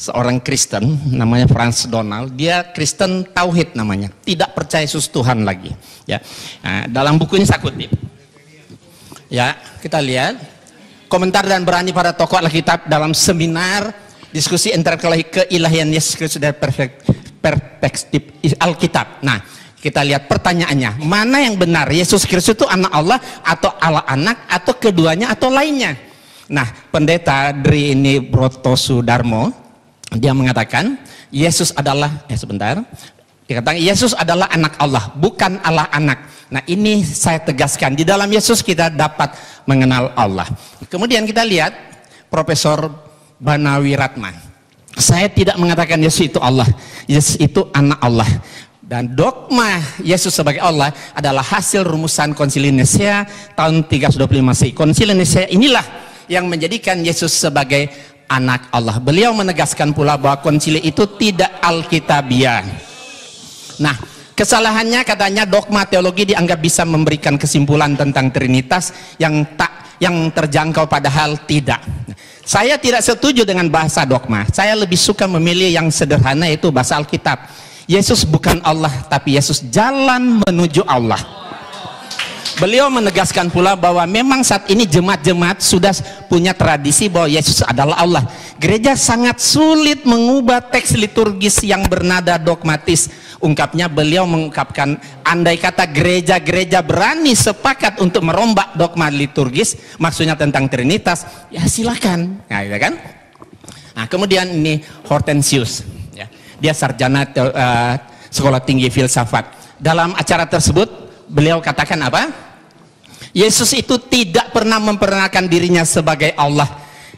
seorang Kristen namanya Franz Donald. Dia Kristen Tauhid namanya, tidak percaya Yesus Tuhan lagi ya. Nah, dalam buku ini saya kutip ya, kita lihat komentar dan berani para tokoh Alkitab dalam seminar diskusi intelektual keilahian Yesus Kristus dari perspektif Alkitab. Nah kita lihat pertanyaannya, mana yang benar, Yesus Kristus itu anak Allah atau Allah anak atau keduanya atau lainnya? Nah pendeta Dri ini Broto Sudarmo dia mengatakan Yesus adalah dikatakan Yesus adalah anak Allah, bukan Allah anak. Nah ini saya tegaskan, di dalam Yesus kita dapat mengenal Allah. Kemudian kita lihat Profesor Banawi Ratma, saya tidak mengatakan Yesus itu Allah, Yesus itu anak Allah. Dan dogma Yesus sebagai Allah adalah hasil rumusan Konsili Nisea tahun 325 Masehi. Konsili Nisea inilah yang menjadikan Yesus sebagai anak Allah. Beliau menegaskan pula bahwa konsili itu tidak alkitabiah. Nah, kesalahannya katanya dogma teologi dianggap bisa memberikan kesimpulan tentang Trinitas yang terjangkau, padahal tidak. Saya tidak setuju dengan bahasa dogma. Saya lebih suka memilih yang sederhana, yaitu bahasa Alkitab. Yesus bukan Allah, tapi Yesus jalan menuju Allah. Beliau menegaskan pula bahwa memang saat ini jemaat-jemaat sudah punya tradisi bahwa Yesus adalah Allah. Gereja sangat sulit mengubah teks liturgis yang bernada dogmatis. Ungkapnya, beliau mengungkapkan, andai kata gereja-gereja berani sepakat untuk merombak dogma liturgis, maksudnya tentang Trinitas, ya silakan. Nah, ya kan? Nah, kemudian ini Hortensius, ya. Dia sarjana sekolah tinggi filsafat. Dalam acara tersebut beliau katakan apa? Yesus itu tidak pernah memperkenalkan dirinya sebagai Allah,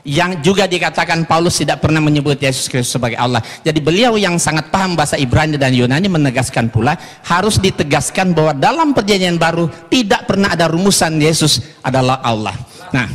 yang juga dikatakan Paulus tidak pernah menyebut Yesus Kristus sebagai Allah. Jadi beliau yang sangat paham bahasa Ibrani dan Yunani menegaskan pula, harus ditegaskan bahwa dalam perjanjian baru tidak pernah ada rumusan Yesus adalah Allah. Nah,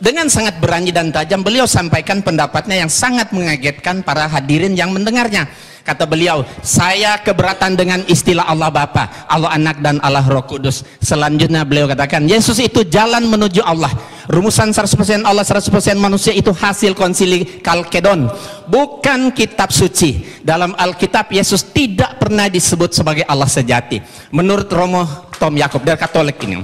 dengan sangat berani dan tajam beliau sampaikan pendapatnya yang sangat mengagetkan para hadirin yang mendengarnya. Kata beliau, saya keberatan dengan istilah Allah Bapa, Allah Anak, dan Allah Roh Kudus. Selanjutnya beliau katakan, Yesus itu jalan menuju Allah. Rumusan 100% Allah, 100% manusia itu hasil konsili Kalkedon, bukan kitab suci. Dalam Alkitab Yesus tidak pernah disebut sebagai Allah sejati. Menurut Romo Tom Yakob dari Katolik ini,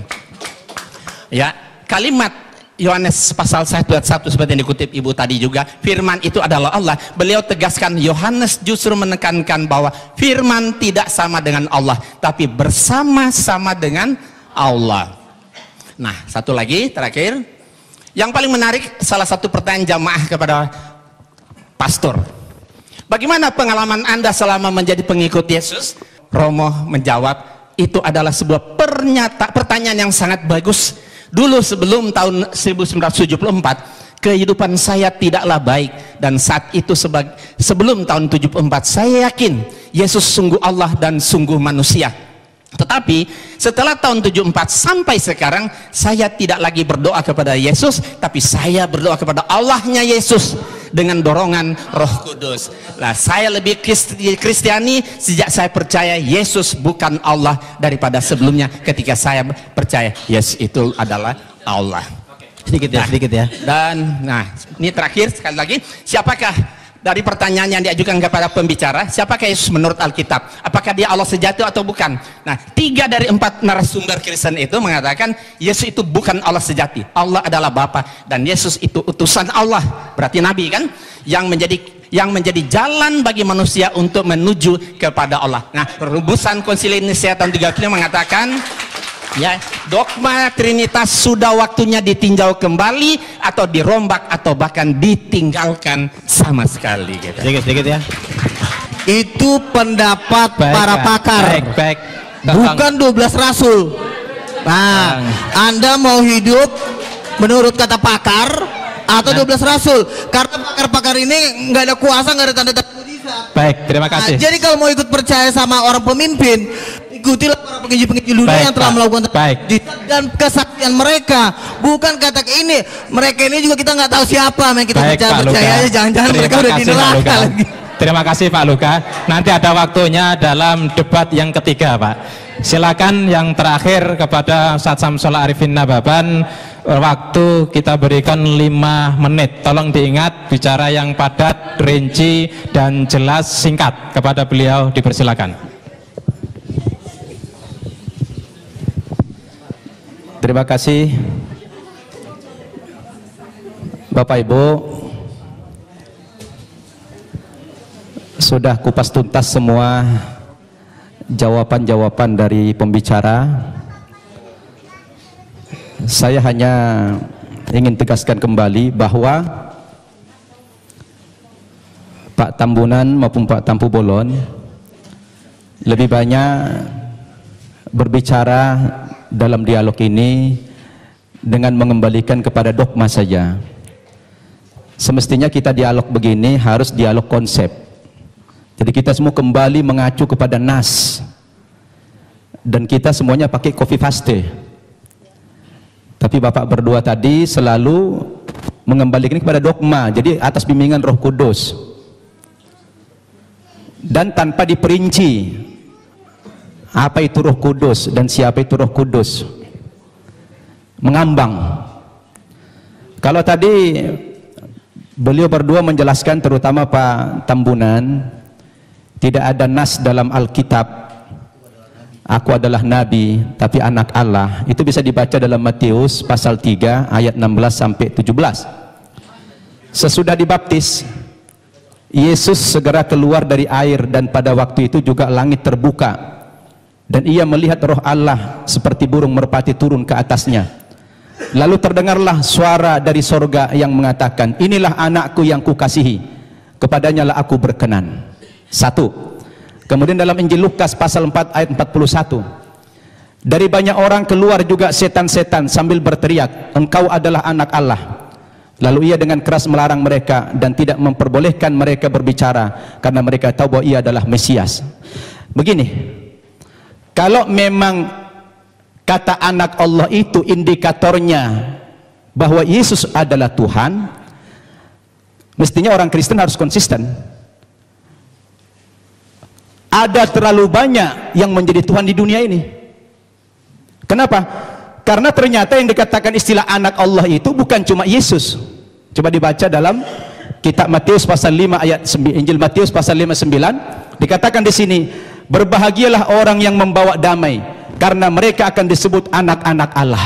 ya, kalimat Yohanes pasal 1 ayat 1 seperti yang dikutip ibu tadi juga, firman itu adalah Allah. Beliau tegaskan, Yohanes justru menekankan bahwa firman tidak sama dengan Allah, tapi bersama-sama dengan Allah. Nah, satu lagi terakhir, yang paling menarik, salah satu pertanyaan jamaah kepada pastor, bagaimana pengalaman Anda selama menjadi pengikut Yesus? Romo menjawab, itu adalah sebuah pertanyaan yang sangat bagus. Dulu sebelum tahun 1974 kehidupan saya tidaklah baik, dan saat itu sebelum tahun 74 saya yakin Yesus sungguh Allah dan sungguh manusia. Tetapi setelah tahun 74 sampai sekarang saya tidak lagi berdoa kepada Yesus, tapi saya berdoa kepada Allahnya Yesus. dengan dorongan Roh Kudus. Nah, saya lebih Kristiani sejak saya percaya Yesus bukan Allah daripada sebelumnya ketika saya percaya Yesus itu adalah Allah. Sedikit ya, sedikit ya. Dan nah, ini terakhir sekali lagi, siapakah dari pertanyaan yang diajukan kepada pembicara, siapakah Yesus menurut Alkitab? Apakah dia Allah sejati atau bukan? Nah, 3 dari 4 narasumber Kristen itu mengatakan Yesus itu bukan Allah sejati. Allah adalah Bapa dan Yesus itu utusan Allah. Berarti nabi kan? Yang menjadi jalan bagi manusia untuk menuju kepada Allah. Nah, rumusan Konsili Nicea tahun 35 mengatakan ya, dogma Trinitas sudah waktunya ditinjau kembali atau dirombak atau bahkan ditinggalkan sama sekali gitu. Sedikit ya. Itu pendapat para pakar. Baik. Bukan 12 rasul. Nah, Anda mau hidup menurut kata pakar atau 12 rasul? Karena pakar-pakar ini nggak ada kuasa, nggak ada tanda-tanda mujizat. Baik, terima kasih. Nah, jadi kalau mau ikut percaya sama orang pemimpin, ikutilah para penginjil-penginjil dunia yang telah melakukan dan kesaksian mereka. Bukan kata ini, mereka ini juga kita nggak tahu siapa, yang kita percaya aja, jangan-jangan mereka udah di neraka lagi. Terima kasih Pak Luka. Nanti ada waktunya dalam debat yang ketiga, Pak. Silakan yang terakhir kepada Ustaz Samsul Arifin Nababan, waktu kita berikan 5 menit. Tolong diingat bicara yang padat, rinci dan jelas, singkat. Kepada beliau dipersilakan. Terima kasih Bapak Ibu, sudah kupas tuntas semua jawaban-jawaban dari pembicara. Saya hanya ingin tegaskan kembali bahwa Pak Tambunan maupun Pak Tampu Bolon lebih banyak berbicara dalam dialog ini dengan mengembalikan kepada dogma saja. Semestinya kita dialog begini harus dialog konsep. Jadi kita semua kembali mengacu kepada nas, dan kita semuanya pakai copy paste. Tapi Bapak berdua tadi selalu mengembalikan kepada dogma, jadi atas bimbingan Roh Kudus dan tanpa diperinci apa itu Roh Kudus dan siapa itu Roh Kudus, mengambang. Kalau tadi beliau berdua menjelaskan, terutama Pak Tambunan, tidak ada nas dalam Alkitab aku adalah nabi tapi anak Allah. Itu bisa dibaca dalam Matius pasal 3 ayat 16 sampai 17. Sesudah dibaptis, Yesus segera keluar dari air, dan pada waktu itu juga langit terbuka dan ia melihat Roh Allah seperti burung merpati turun ke atasnya. Lalu terdengarlah suara dari sorga yang mengatakan, inilah anakku yang kukasihi, kepadanya lah aku berkenan. 1. Kemudian dalam Injil Lukas pasal 4 ayat 41, dari banyak orang keluar juga setan-setan sambil berteriak, engkau adalah anak Allah. Lalu ia dengan keras melarang mereka dan tidak memperbolehkan mereka berbicara karena mereka tahu bahwa ia adalah Mesias. Begini, kalau memang kata anak Allah itu indikatornya bahwa Yesus adalah Tuhan, mestinya orang Kristen harus konsisten. Ada terlalu banyak yang menjadi Tuhan di dunia ini. Kenapa? Karena ternyata yang dikatakan istilah anak Allah itu bukan cuma Yesus. Coba dibaca dalam kitab Matius pasal 5 ayat 9, Injil Matius pasal 5:9, dikatakan di sini, berbahagialah orang yang membawa damai, karena mereka akan disebut anak-anak Allah.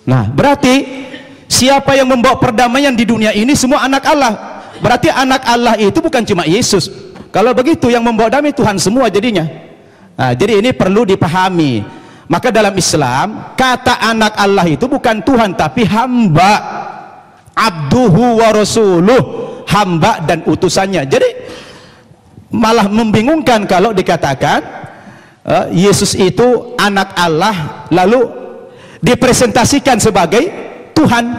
Nah, berarti siapa yang membawa perdamaian di dunia ini semua anak Allah. Berarti anak Allah itu bukan cuma Yesus. Kalau begitu yang membawa damai Tuhan semua jadinya. Nah, jadi ini perlu dipahami. Maka dalam Islam kata anak Allah itu bukan Tuhan tapi hamba, abduhu wa rasuluh, hamba dan utusannya. Jadi malah membingungkan kalau dikatakan Yesus itu anak Allah lalu dipresentasikan sebagai Tuhan.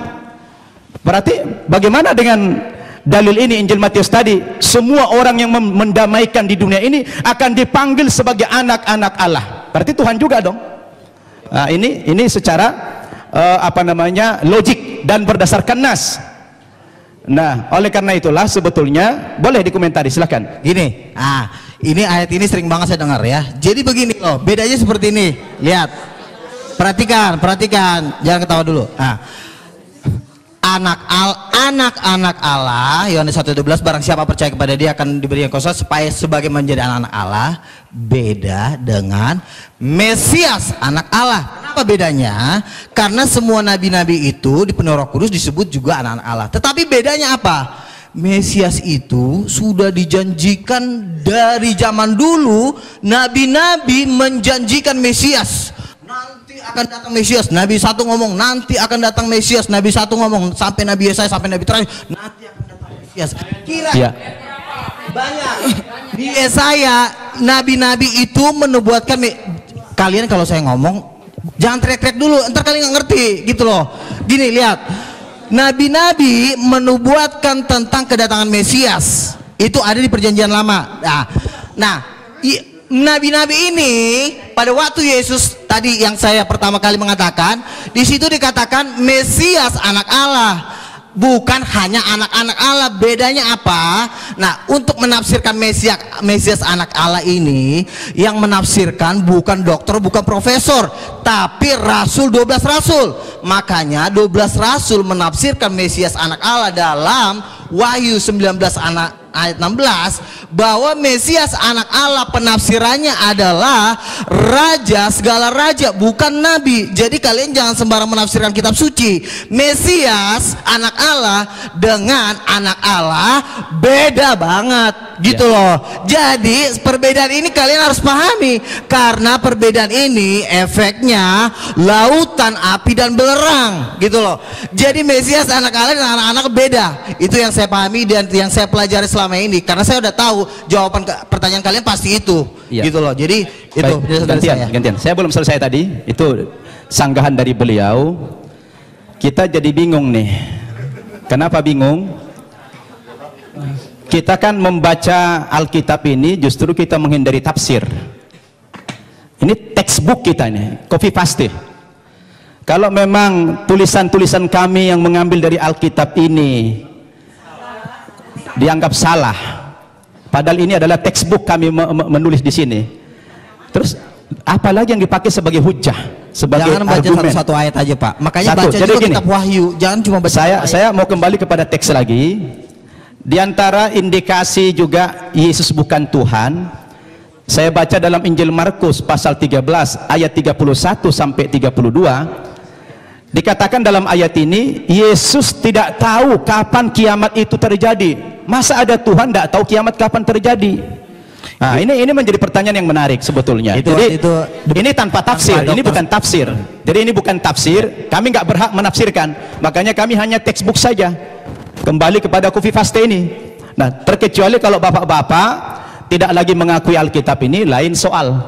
Berarti bagaimana dengan dalil ini Injil Matius tadi? Semua orang yang mendamaikan di dunia ini akan dipanggil sebagai anak-anak Allah. Berarti Tuhan juga dong. Nah, ini secara logik dan berdasarkan nas. Nah, oleh karena itulah sebetulnya boleh dikomentari, silakan. Gini, ini ayat ini sering banget saya dengar ya. Jadi begini loh, bedanya seperti ini. Lihat, perhatikan, jangan ketawa dulu. Anak-anak Allah, Yohanes 1:12, barang siapa percaya kepada dia akan diberi yang kuasa supaya sebagai menjadi anak-anak Allah. Beda dengan Mesias, anak Allah. Kenapa bedanya? Karena semua nabi-nabi itu dipenuhi Roh Kudus disebut juga anak-anak Allah. Tetapi bedanya apa? Mesias itu sudah dijanjikan dari zaman dulu. Nabi-nabi menjanjikan Mesias. Nanti akan datang Mesias. Nabi satu ngomong nanti akan datang Mesias. Nabi satu ngomong sampai Nabi Yesaya sampai Nabi terakhir nanti akan datang Mesias. Kira banyak di Yesaya nabi-nabi itu menubuatkan. Kalian kalau saya ngomong jangan teriak-teriak dulu, ntar kalian nggak ngerti gitu loh. Gini, lihat, nabi-nabi menubuatkan tentang kedatangan Mesias itu ada di Perjanjian Lama. Nah, nabi-nabi ini pada waktu Yesus tadi yang saya pertama kali mengatakan, di situ dikatakan Mesias anak Allah, bukan hanya anak-anak Allah. Bedanya apa? Nah, untuk menafsirkan Mesias anak Allah ini, yang menafsirkan bukan dokter, bukan profesor, tapi rasul, 12 rasul. Makanya 12 rasul menafsirkan Mesias anak Allah dalam Wahyu 19 ayat 16 bahwa Mesias anak Allah penafsirannya adalah raja, segala raja, bukan nabi. Jadi kalian jangan sembarang menafsirkan kitab suci. Mesias anak Allah dengan anak Allah beda banget gitu loh. Jadi perbedaan ini kalian harus pahami, karena perbedaan ini efeknya lautan api dan belerang gitu loh. Jadi Mesias anak Allah dan anak-anak beda. Itu yang saya pahami dan yang saya pelajari selama ini, karena saya udah tahu jawaban pertanyaan kalian pasti itu gitu loh. Jadi itu gantian. Saya belum selesai tadi. Itu sanggahan dari beliau. Kita jadi bingung nih. Kenapa bingung? Kita kan membaca Alkitab ini justru kita menghindari tafsir. Ini textbook kita nih, copy paste. Kalau memang tulisan-tulisan kami yang mengambil dari Alkitab ini dianggap salah, padahal ini adalah textbook kami menulis di sini. Terus apalagi yang dipakai sebagai hujah, sebagai jangan baca satu ayat aja, Pak. Makanya baca juga kitab Wahyu, jangan cuma baca. Saya mau kembali kepada teks lagi. Di antara indikasi juga Yesus bukan Tuhan, saya baca dalam Injil Markus pasal 13 ayat 31 sampai 32. Dikatakan dalam ayat ini, Yesus tidak tahu kapan kiamat itu terjadi. Masa ada Tuhan tidak tahu kiamat kapan terjadi? Nah, ini menjadi pertanyaan yang menarik sebetulnya. Ini tanpa tafsir, ini bukan tafsir. Jadi ini bukan tafsir, kami nggak berhak menafsirkan. Makanya kami hanya textbook saja. Kembali kepada copy paste ini. Nah, terkecuali kalau bapak-bapak tidak lagi mengakui Alkitab ini, lain soal.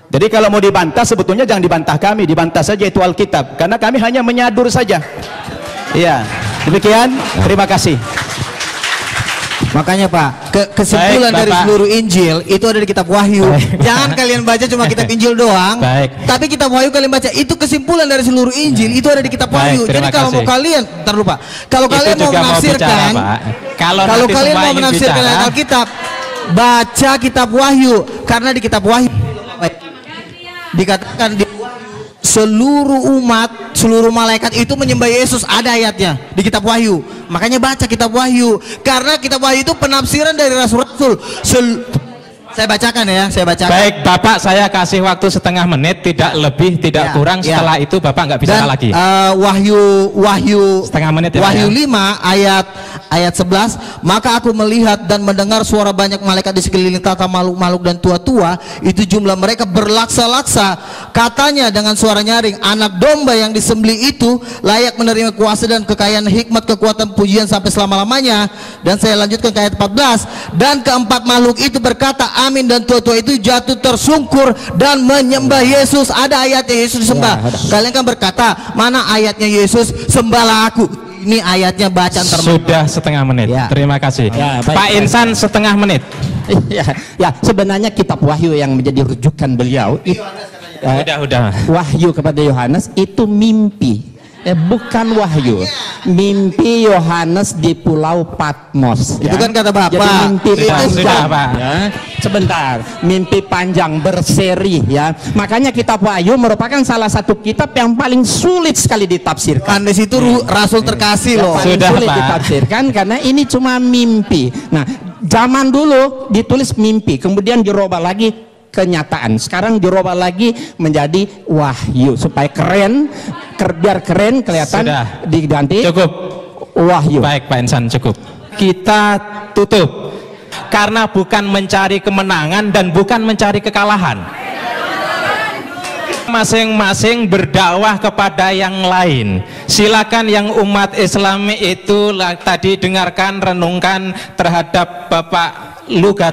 Jadi kalau mau dibantah, sebetulnya jangan dibantah kami, dibantah saja itu Alkitab, karena kami hanya menyadur saja. Iya, demikian. Terima kasih. Makanya Pak, kesimpulan dari seluruh Injil itu ada di kitab Wahyu. Jangan kalian baca cuma kitab Injil doang, tapi kitab Wahyu kalian baca. Itu kesimpulan dari seluruh Injil itu ada di kitab Wahyu. Jadi kalau mau kalian, ntar lupa. Kalau kalian mau menafsirkan, kalau kalian mau menafsirkan Alkitab, baca kitab Wahyu, karena di kitab Wahyu dikatakan di seluruh umat, seluruh malaikat itu menyembah Yesus, ada ayatnya di kitab Wahyu. Makanya baca kitab Wahyu, karena kitab Wahyu itu penafsiran dari rasul-rasul. Saya bacakan ya, saya bacakan. Baik, Bapak, saya kasih waktu setengah menit, tidak lebih, tidak kurang. Setelah itu Bapak nggak bicara lagi. Wahyu setengah menit ya, Wahyu 5 ayat 11. Maka aku melihat dan mendengar suara banyak malaikat di sekeliling tata makhluk-makhluk dan tua-tua. Itu jumlah mereka berlaksa-laksa. Katanya dengan suara nyaring, anak domba yang disembelih itu layak menerima kuasa dan kekayaan, hikmat, kekuatan, pujian sampai selama-lamanya. Dan saya lanjutkan ke ayat 14. Dan keempat makhluk itu berkata, amin, dan tua-tua itu jatuh tersungkur dan menyembah Yesus. Ada ayatnya Yesus disembah. Kalian kan berkata, mana ayatnya Yesus sembahlah aku? Ini ayatnya bacaan terbaik. Sudah setengah menit. Terima kasih. Pak Insan setengah menit. Ya, sebenarnya kitab Wahyu yang menjadi rujukan beliau, udah. Wahyu kepada Yohanes itu mimpi. Bukan wahyu. Mimpi Yohanes di Pulau Patmos. Itu kan kata Bapak. Jadi mimpi panjang. Sudah, Pak. Ya. Sebentar, mimpi panjang berseri ya. Makanya kitab Wahyu merupakan salah satu kitab yang paling sulit sekali ditafsirkan. Di situ rasul terkasih loh. Paling Sudah, sulit Pak. ditafsirkan karena ini cuma mimpi. Nah, zaman dulu ditulis mimpi, kemudian dirubah lagi kenyataan. Sekarang dirubah lagi menjadi wahyu supaya keren, biar keren kelihatan. Sudah. Diganti Cukup. wahyu. Baik Pak Insan, cukup. Kita tutup. Karena bukan mencari kemenangan dan bukan mencari kekalahan. Masing-masing berdakwah kepada yang lain. Silakan yang umat Islam itu tadi dengarkan, renungkan terhadap Bapak Luga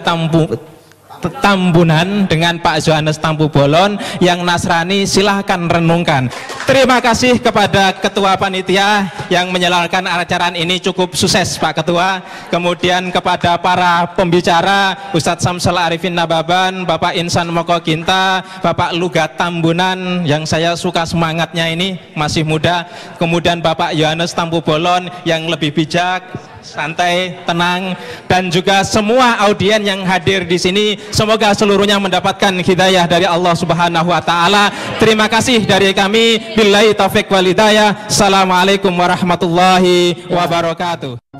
Tambunan dengan Pak Johannes Tampu Bolon. Yang Nasrani silahkan renungkan. Terima kasih kepada Ketua Panitia yang menyelenggarakan acara ini, cukup sukses Pak Ketua. Kemudian kepada para pembicara Ustadz Samsul Arifin Nababan, Bapak Insan Moko Ginta, Bapak Luga Tambunan yang saya suka semangatnya ini, masih muda. Kemudian Bapak Johannes Tampu Bolon yang lebih bijak, santai, tenang, dan juga semua audien yang hadir di sini, semoga seluruhnya mendapatkan hidayah dari Allah Subhanahu wa taala. Terima kasih dari kami. Billahi taufik wal hidayah. Assalamualaikum warahmatullahi wabarakatuh.